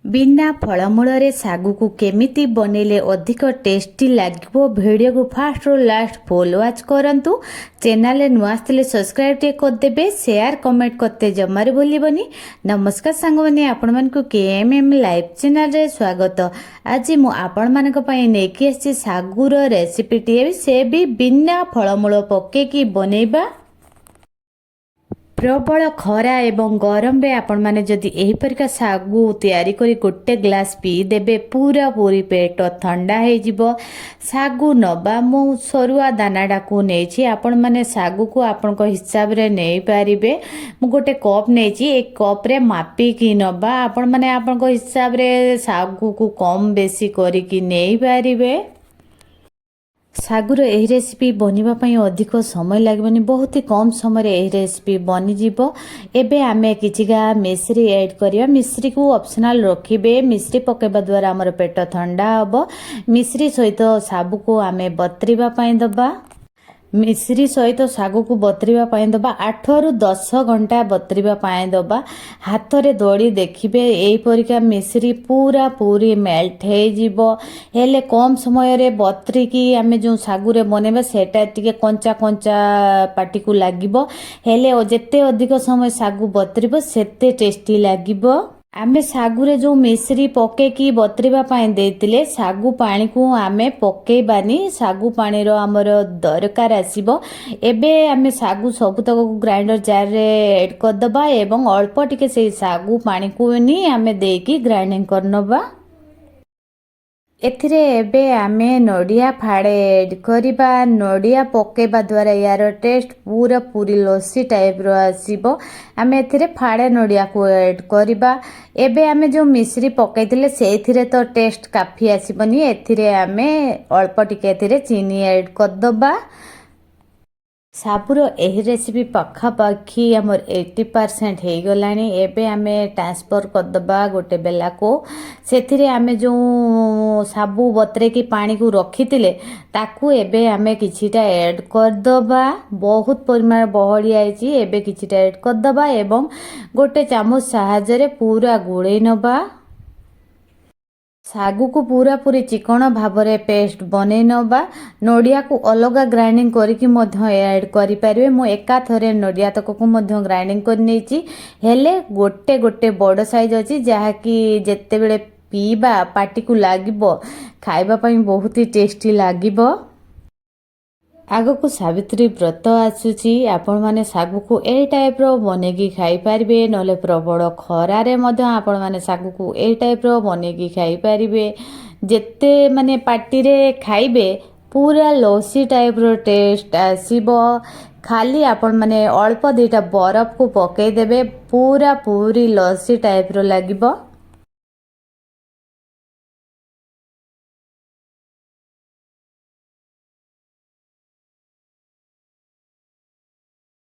बिना फलमूल सागु को केमिति बनेले अधिक टेस्टी लगे वीडियो को फास्ट रो लास्ट फुल वाच करंतु। चैनल नुआ आसले सब्सक्राइब टे करदेबे, शेयर कमेंट करते जमार भूलबनी। नमस्कार सांग मैंने आपण मन को केएमएम लाइव चैनल रे स्वागत। आज मु आपण मानक पई नेकी आसी सागुर रेसिपी टी से भी बिना फलमूल पकेकी बनैबा। प्रबल खरा एवं गरम रे आपण माने जदि एही परिका सागु तैयारी करी गोटे ग्लास पी देबे पूरा पूरी पेट ठंडा हो जिवो। सागु नबा मु सरुआ दानाडा को नेछि, आपण माने सागु को आपण को हिसाब रे नै पारिबे। मु गोटे कप नेछि, एक कप रे मापी की नबा आपण माने आपण को हिसाब रे सागु को कम बेसी करी की नै पारिबे। सागुर यही रेसिपी बनवा अधिक समय लगे, बहुत ही कम समय यही रेसिपी बनीजिव। एबे आमे किछिगा मिश्री ऐड करिया। मिश्री को ऑप्शनल रखिबे, मिश्री पकेबा द्वारा हमर पेट ठंडा हबो। मिश्री सहित साबु को आमे बतरिबा पई दबा। मिश्री सहित सागु को बतरिबा पई दबा 8 रु 10 घंटा बतरिबा पई दबा। हाथ रे दड़ी देखिबे एई परिका मिश्री पूरा पूरी मेल्ट हे जिवो। हेले कम समय रे बतरी की आमे जो सागु रे बनेबा सेटा टिके कंचा कंचा पाटी को लागिबो। हेले जेते अधिक समय सागु बतरिबो सेते टेस्टी लागिबो। आमे सागु रे जो मिश्री पके की बतरिबा पाए देतिले सागु पानी को आमे पकेबानी। सागु पानी रो हमर दरकार आसीबो। एबे आमे सागु सब तक ग्राइंडर जार रे ऐड कर दबा एवं अल्प टिके से सागु पानी को नी आमे देकी ग्राइंडिंग करनबा। एथिरे एबे आमे नडिया फाड़े ऐड करिबा। नडिया पकेबा द्वारा यार टेस्ट पूरा पूरी लस्सी टाइप रो आसीबो। आमे एथिरे फाड़े नडिया को ऐड करिबा। एबे आमे जो मिश्री पकेइतिले सेथिरे तो टेस्ट काफी आसीबनी। एथिरे आमे अल्प टिके एथिरे चीनी ऐड कर दबा। साबुर एही रेसिपी पाखापाखी हमर 80% हो गलानी। एबे आमे ट्रांसफर कर दबा गोटे बेला को। सेथिरे आमे जो साबु बतरे की पानी को रखितिले ताकू एबे आमे किछिटा ऐड कर दबा। बहुत परिमाण बहड़ी आइची, एबे किछिटा ऐड कर दबा एवं गोटे चामच सहायता रे पूरा गुळै नबा। सागु को पूरा पूरी चिकन भाव रे पेस्ट बनै नबा। नडिया को अलग ग्राइंडिंग करके मध्य ऐड करि परिबे। मु एका थरे नडिया तक को मध्य ग्राइंडिंग कर नेची। हेले गोटे गोटे बड़ साइज अछि जहा कि जेते बेले पीबा पाटी को लागिबो, खाइबा पई बहुत ही टेस्टी लागिबो। आगो को सावित्री व्रत आसुची, आपण माने सागु को ए टाइप रो बनेगी खाई पारिबे। नले प्रबल खरा रे मध्य आपण माने सागु को ए टाइप रो बनेगी खाई पारिबे। जेते माने पाटी रे खाइबे पूरा लस्सी टाइप रो टेस्ट आसीबो। खाली आपण माने अल्प दुईटा बरफ को पकई देबे पूरा पूरी लस्सी टाइप रो लागिबो।